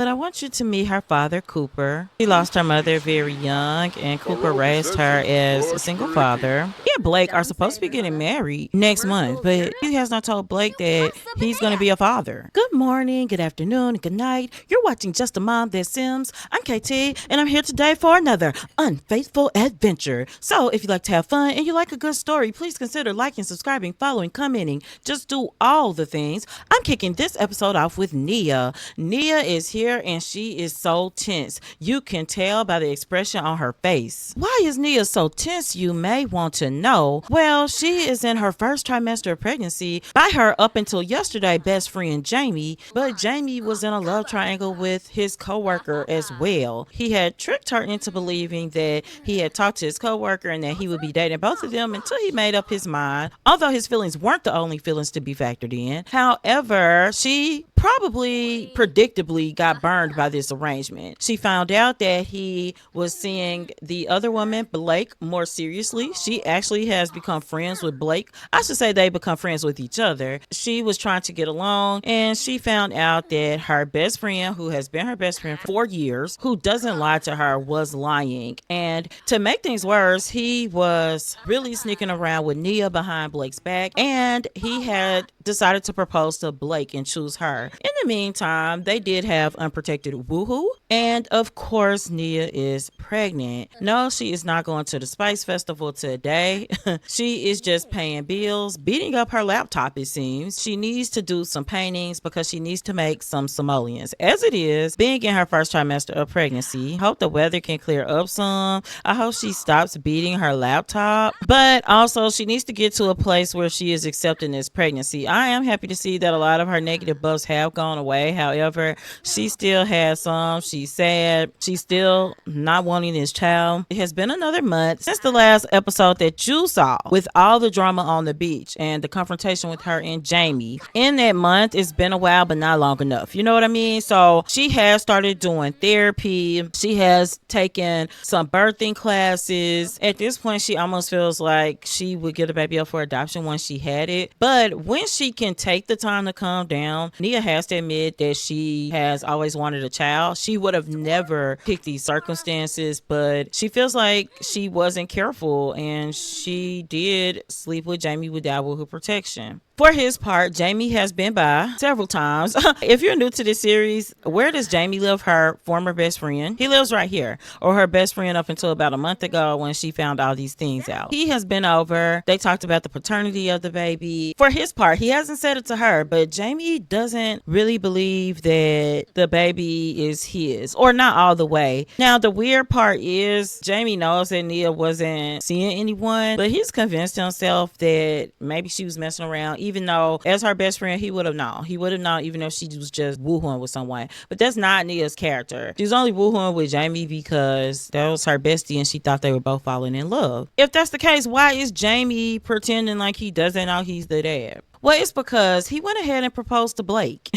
But I want you to meet her father, Cooper. She lost her mother very young, and Cooper raised her as a single father. He and Blake are supposed to be getting married next month, but he has not told Blake that he's going to be a father. Good morning, good afternoon, and good night. You're watching Justamomthatsims. I'm KT, and I'm here today for another Unfaithful adventure. So if you like to have fun and you like a good story, please consider liking, subscribing, following, commenting. Just do all the things. I'm kicking this episode off with Nia. Nia is here and she is so tense. You can tell by the expression on her face. Why is Nia so tense, you may want to know? Well, she is in her first trimester of pregnancy by her up until yesterday best friend Jamie, but Jamie was in a love triangle with his coworker as well. He had tricked her into believing that he had talked to his coworker and that he would be dating both of them until he made up his mind, although his feelings weren't the only feelings to be factored in. However, she probably predictably got burned by this arrangement. She found out that he was seeing the other woman, Blake, more seriously. She actually has become friends with Blake. I should say they become friends with each other. She was trying to get along, and she found out that her best friend, who has been her best friend for 4 years, who doesn't lie to her, was lying. And to make things worse, he was really sneaking around with Nia behind Blake's back, and he had decided to propose to Blake and choose her. In the meantime, they did have unprotected woohoo, and of course Nia is pregnant. No, she is not going to the Spice Festival today. She is just paying bills, beating up her laptop, it seems. She needs to do some paintings because she needs to make some simoleons. As it is, being in her first trimester of pregnancy, hope the weather can clear up some. I hope she stops beating her laptop, but also she needs to get to a place where she is accepting this pregnancy. I am happy to see that a lot of her negative buffs have gone away. However, she still has some. She's sad. She's still not wanting this child. It has been another month since the last episode that you saw with all the drama on the beach and the confrontation with her and Jamie. In that month, it's been a while, but not long enough. You know what I mean? So she has started doing therapy. She has taken some birthing classes. At this point, she almost feels like she would get a baby up for adoption once she had it. But when she can take the time to calm down, Nia has to admit that she has always wanted a child. She would have never picked these circumstances, but she feels like she wasn't careful and she did sleep with Jamie without woohoo protection. For his part, Jamie has been by several times. If you're new to this series, where does Jamie live? Her former best friend. He lives right here, or her best friend up until about a month ago when she found all these things out. He has been over. They talked about the paternity of the baby. For his part, he hasn't said it to her, but Jamie doesn't really believe that the baby is his, or not all the way. Now, the weird part is Jamie knows that Nia wasn't seeing anyone, but he's convinced himself that maybe she was messing around, even though as her best friend, he would have known. He would have known even if she was just woohooing with someone. But that's not Nia's character. She's only woohooing with Jamie because that was her bestie and she thought they were both falling in love. If that's the case, why is Jamie pretending like he doesn't know he's the dad? Well, it's because he went ahead and proposed to Blake.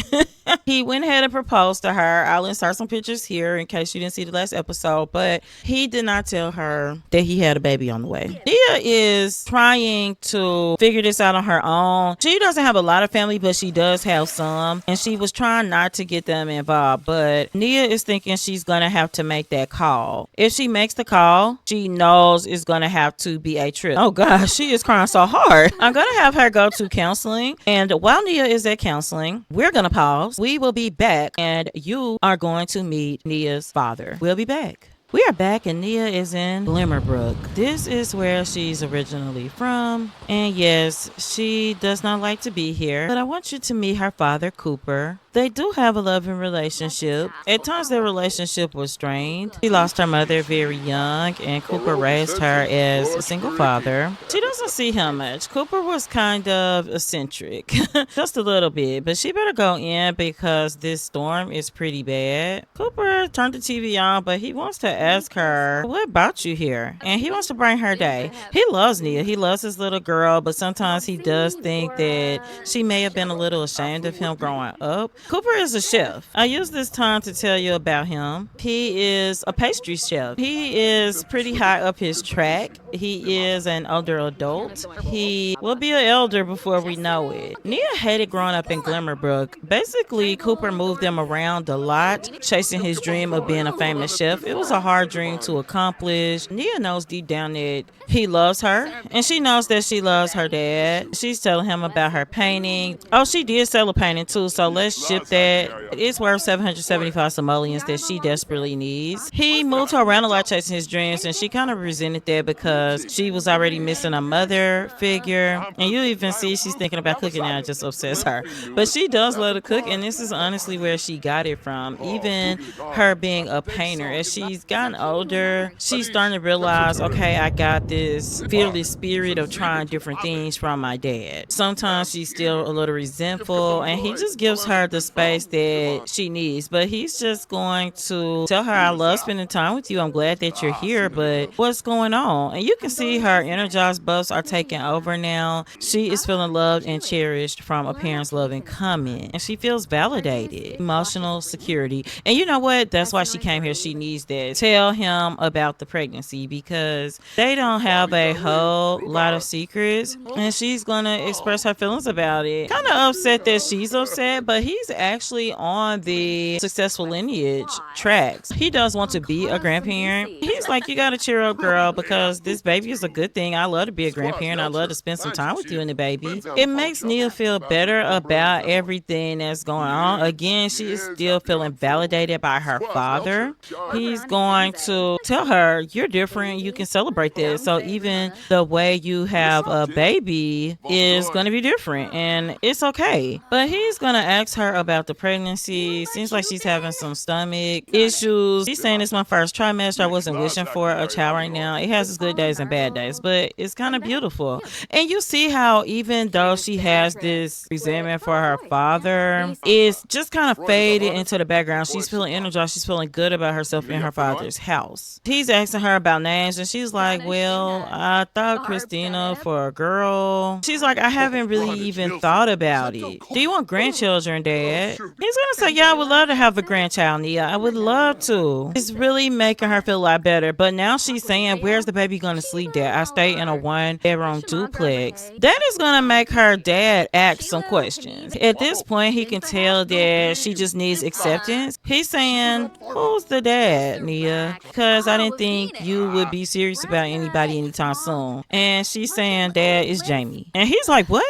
He went ahead and proposed to her. I'll insert some pictures here in case you didn't see the last episode, but he did not tell her that he had a baby on the way. Nia is trying to figure this out on her own. She doesn't have a lot of family, but she does have some, and she was trying not to get them involved, but Nia is thinking she's going to have to make that call. If she makes the call, she knows it's going to have to be a trip. Oh gosh, she is crying so hard. I'm going to have her go to counseling. And while Nia is at counseling, we're going to pause. We will be back and you are going to meet Nia's father. We'll be back. We are back and Nia is in Glimmerbrook. This is where she's originally from. And yes, she does not like to be here, but I want you to meet her father, Cooper. They do have a loving relationship. At times their relationship was strained. She lost her mother very young and Cooper raised her as a single father. She doesn't see him much. Cooper was kind of eccentric, just a little bit, but she better go in because this storm is pretty bad. Cooper turned the TV on, but he wants to ask her, what brought you here? And he wants to bring her day. He loves Nia. He loves his little girl, but sometimes he does think that she may have been a little ashamed of him growing up. Cooper is a chef. I use this time to tell you about him. He is a pastry chef. He is pretty high up his track. He is an older adult. He will be an elder before we know it. Nia hated growing up in Glimmerbrook. Basically, Cooper moved them around a lot, chasing his dream of being a famous chef. It was a hard dream to accomplish. Nia knows deep down that he loves her, and she knows that she loves her dad. She's telling him about her painting. Oh, she did sell a painting too, so let's ship that. It's worth 775 simoleons that she desperately needs. He moved her around a lot chasing his dreams, and she kind of resented that because she was already missing a mother figure. And you even see she's thinking about cooking now, it just upsets her. But she does love to cook, and this is honestly where she got it from. Even her being a painter, as she's gotten older, she's starting to realize, okay, I got this fearless spirit of trying different things from my dad. Sometimes she's still a little resentful, and he just gives her the space that she needs. But he's just going to tell her, I love spending time with you. I'm glad that you're here, but what's going on? And you can see her energized buffs are taking over now. She is feeling loved and cherished from a parent's love and comment, and she feels validated. Emotional security. And you know what? That's why she came here. She needs that. Tell him about the pregnancy because they don't have a whole lot of secrets, and she's gonna express her feelings about it. Kind of upset that she's upset, but he's actually on the successful lineage tracks. He does want to be a grandparent. He's like, you gotta cheer up, girl, because this baby is a good thing. I love to be a grandparent. I love to spend some time with you and the baby. It makes Nia feel better about everything that's going on. Again, she is still feeling validated by her father. He's going to tell her, you're different. You can celebrate this. So even the way you have a baby is going to be different, and it's okay. But he's going to ask her about the pregnancy. Seems like she's having some stomach issues. She's saying it's my first trimester. I wasn't wishing for a child right now. It has its good days and bad days, but it's kind of beautiful. And you see how even though she has this resentment for her father, it's just kind of faded into the background. She's feeling energized. She's feeling good about herself in her father's house. He's asking her about names, and she's like, well, I thought Christina for a girl. She's like, I haven't really even thought about it. Do you want grandchildren, Dad? He's gonna say, yeah, I would love to have a grandchild, Nia. I would love to. It's really making her feel a lot better. But now she's saying, where's the baby gonna sleep, Dad? I stay in a one-bedroom duplex. That is gonna make her dad ask some questions. At this point, he can tell that she just needs acceptance. He's saying, who's the dad, Nia? Because I didn't think you would be serious about anybody anytime soon. And she's saying, Dad is Jamie. And he's like, what?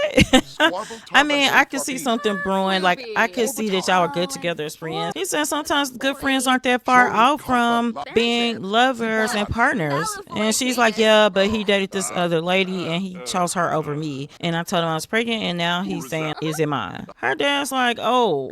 I mean, I could see something brewing. Like, I could see that y'all are good together as friends. He said sometimes good friends aren't that far out from being lovers and partners. And she's like, yeah, but he dated this other lady and he chose her over me. And I told him I was pregnant, and now he's saying, is it mine? Her dad's like, oh,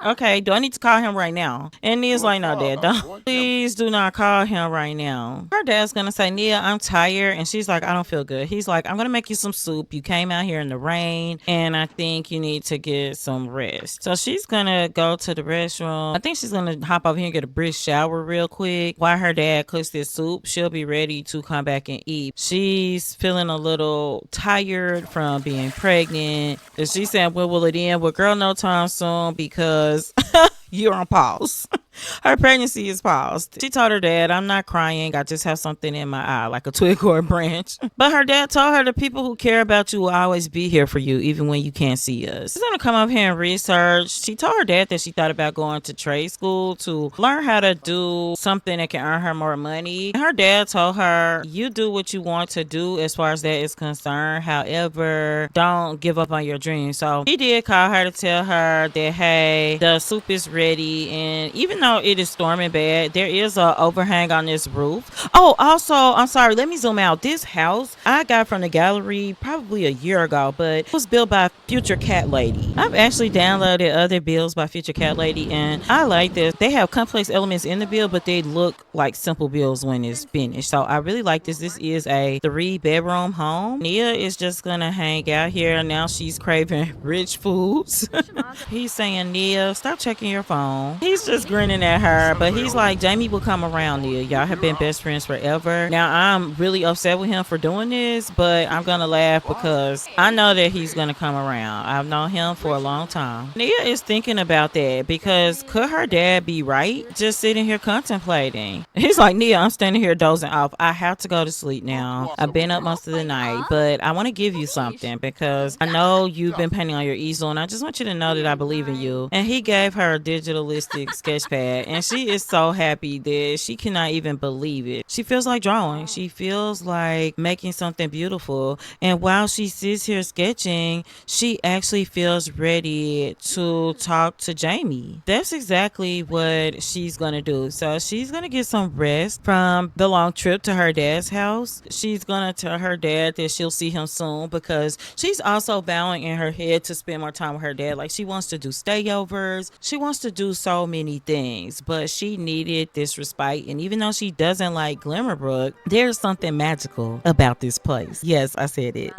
okay, do I need to call him right now? And Nia's like, no, Dad, don't. Please do not call him right now. Her dad's gonna say, Nia, I'm tired. And she's like, I don't feel good. He's like, I'm gonna make you some soup. You came out here in the rain, and I think you need to get some rest. So she's gonna go to the restroom. I think she's gonna hop over here and get a brisk shower real quick while her dad cooks this soup. She'll be ready to come back and eat. She's feeling a little tired from being pregnant. And she's saying, when will it end? Well, girl, no time soon, because you're on pause. Her pregnancy is paused. She told her dad, I'm not crying. I just have something in my eye, like a twig or a branch. But her dad told her the people who care about you will always be here for you, even when you can't see us. She's going to come up here and research. She told her dad that she thought about going to trade school to learn how to do something that can earn her more money. Her dad told her, you do what you want to do as far as that is concerned. However, don't give up on your dreams. So he did call her to tell her that, hey, the soup is ready. And even though it is storming bad, there is a overhang on this roof. Oh, also, I'm sorry, let me zoom out. This house I got from the gallery probably a year ago, but it was built by Future Cat Lady. I've actually downloaded other builds by Future Cat Lady, and I like this. They have complex elements in the build, but they look like simple builds when it's finished. So I really like this. This is a 3-bedroom home. Nia is just gonna hang out here. Now she's craving rich foods. He's saying, Nia, stop checking your phone phone. He's just grinning at her, but he's like, Jamie will come around, Nia. Y'all have been best friends forever. Now, I'm really upset with him for doing this, but I'm going to laugh because I know that he's going to come around. I've known him for a long time. Nia is thinking about that because could her dad be right? Just sitting here contemplating. He's like, Nia, I'm standing here dozing off. I have to go to sleep now. I've been up most of the night, but I want to give you something because I know you've been painting on your easel and I just want you to know that I believe in you. And he gave her a digitalistic sketch pad and she is so happy that she cannot even believe it. She feels like drawing. She feels like making something beautiful. And while she sits here sketching, she actually feels ready to talk to Jamie. That's exactly what she's going to do. So she's going to get some rest from the long trip to her dad's house. She's going to tell her dad that she'll see him soon because she's also vowing in her head to spend more time with her dad. Like she wants to do stayovers. She wants to do so many things, but she needed this respite. And even though she doesn't like Glimmerbrook, there's something magical about this place. Yes, I said it.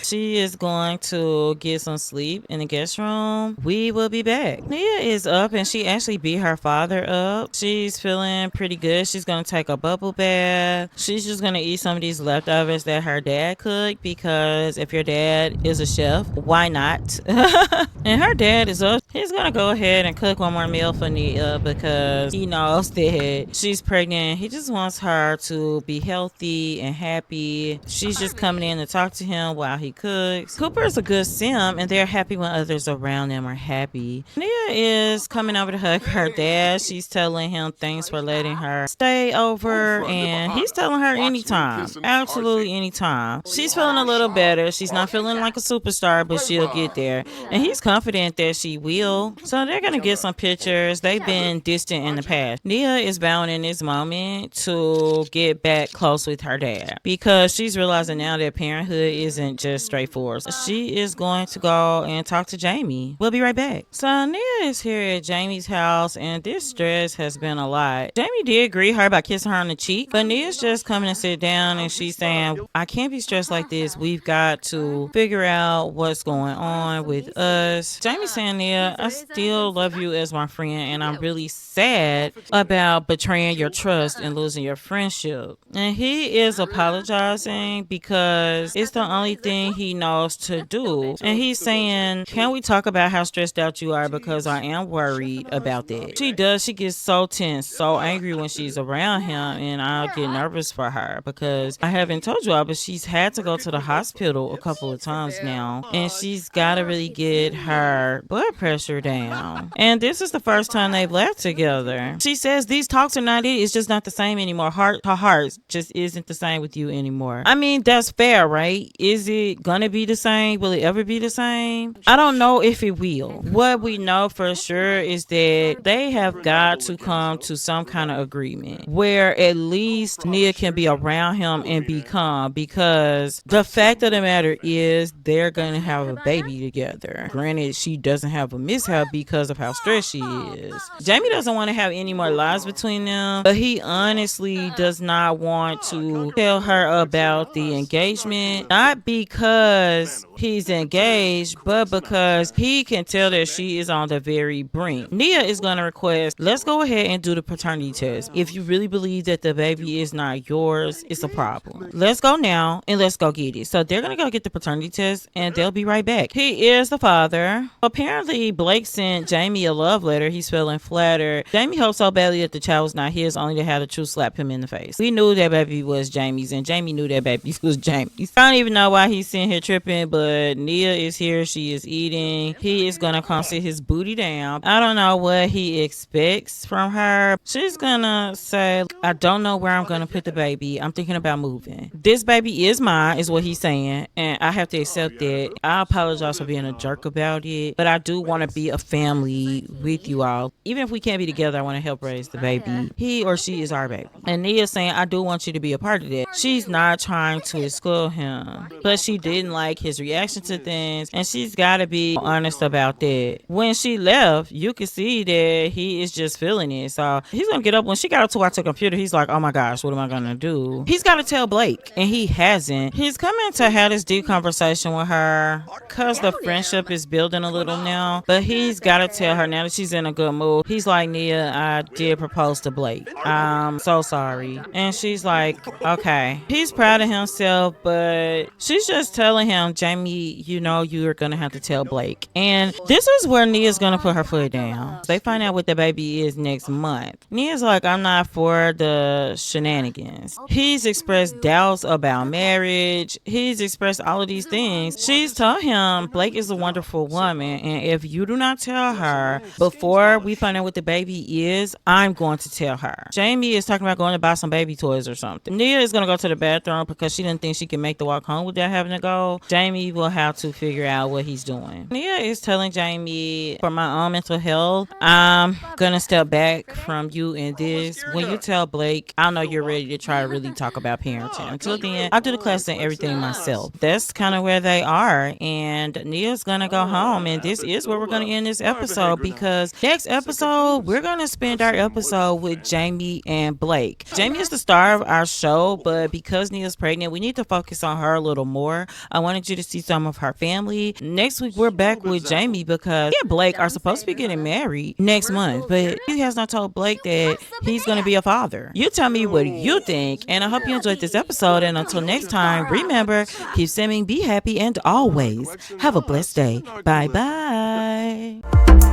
She is going to get some sleep in the guest room. We will be back. Nia is up and she actually beat her father up. She's feeling pretty good. She's going to take a bubble bath. She's just going to eat some of these leftovers that her dad cooked because if your dad is a chef, why not? And her dad is up. He's going to go ahead and cook one more meal for Nia because he knows that she's pregnant. He just wants her to be healthy and happy. She's just coming in to talk to him while he cooks. Cooper is a good sim and they're happy when others around them are happy. Nia is coming over to hug her dad. She's telling him thanks for letting her stay over and he's telling her anytime. Absolutely anytime. She's feeling a little better. She's not feeling like a superstar, but she'll get there. And he's confident that she will. So they're going to get some pictures. They've been distant in the past. Nia is bound in this moment to get back close with her dad because she's realizing now that parenthood isn't just straightforward. She is going to go and talk to Jamie. We'll be right back. So Nia is here at Jamie's house and this stress has been a lot. Jamie did greet her by kissing her on the cheek, but Nia's just coming to sit down and she's saying, I can't be stressed like this. We've got to figure out what's going on with us. Jamie's saying, Nia, I still love you as my friend and I'm really sad about betraying your trust and losing your friendship. And he is apologizing because it's the only thing he knows to do. And he's saying, can we talk about how stressed out you are because I am worried about that. She does. She gets so tense, so angry when she's around him and I get nervous for her because I haven't told you all, but she's had to go to the hospital a couple of times now and she's got to really get her blood pressure down. And this is the first time they've laughed together. She says these talks are not it. It's just not the same anymore. Heart to heart just isn't the same with you anymore. I mean, that's fair, right? Is it gonna be the same? Will it ever be the same? I don't know if it will. What we know for sure is that they have got to come to some kind of agreement where at least Nia can be around him and be calm because the fact of the matter is they're gonna have a baby together. Granted, she doesn't have a mishap because of how stressed she is. Jamie doesn't want to have any more lies between them, but he honestly does not want to tell her about the engagement, not because he's engaged, but because he can tell that she is on the very brink. Nia is going to request, let's go ahead and do the paternity test. If you really believe that the baby is not yours, it's a problem. Let's go now and let's go get it. So they're going to go get the paternity test and they'll be right back. He is the father. Apparently, Blake sent Jamie a love letter. He's feeling flattered. Jamie hoped so badly that the child was not his, only to have the truth slap him in the face. We knew that baby was Jamie's and Jamie knew that baby was Jamie's. I don't even know why he's sitting here tripping, but Nia is here. She is eating. He is going to come sit his booty down. I don't know what he expects from her. She's going to say, I don't know where I'm going to put the baby. I'm thinking about moving. This baby is mine, is what he's saying, and I have to accept that. I apologize for being a jerk about it, but I do want to be a family with you all. Even if we can't be together, I want to help raise the baby. He or she is our baby. And Nia's saying, I do want you to be a part of that. She's not trying to exclude him, but she she didn't like his reaction to things, and she's got to be honest about that. When she left, you could see that he is just feeling it. So he's gonna get up. When she got up to watch the computer, he's like, oh my gosh, what am I gonna do? He's got to tell Blake, and he hasn't. He's coming to have this deep conversation with her because the friendship is building a little now, but he's got to tell her now that she's in a good mood. He's like, Nia, I did propose to Blake. I'm so sorry. And she's like, okay. He's proud of himself, but she's just telling him, Jamie, you know you're gonna have to tell Blake. And this is where Nia's gonna put her foot down. They find out what the baby is next month. Nia's like, I'm not for the shenanigans. He's expressed doubts about marriage. He's expressed all of these things. She's told him Blake is a wonderful woman, and if you do not tell her before we find out what the baby is, I'm going to tell her. Jamie is talking about going to buy some baby toys or something. Nia is going to go to the bathroom because she didn't think she can make the walk home without having to go. Jamie will have to figure out what he's doing. Nia is telling Jamie, for my own mental health, I'm going to step back from you in this. When you tell Blake, I know you're ready to try to really talk about parenting. Until then, I'll do the class and everything myself. That's kind of where they are, and Nia's going to go home, and this is where we're going to end this episode, because next episode, we're going to spend our episode with Jamie and Blake. Jamie is the star of our show, but because Nia's pregnant, we need to focus on her a little more. I wanted you to see some of her family. Next week, we're back with Jamie because he and Blake are supposed to be getting married next month, but he has not told Blake that he's going to be a father. You tell me what you think, and I hope you enjoyed this episode, and until next time, remember, keep simming, be happy, and always have a blessed day. Bye-bye.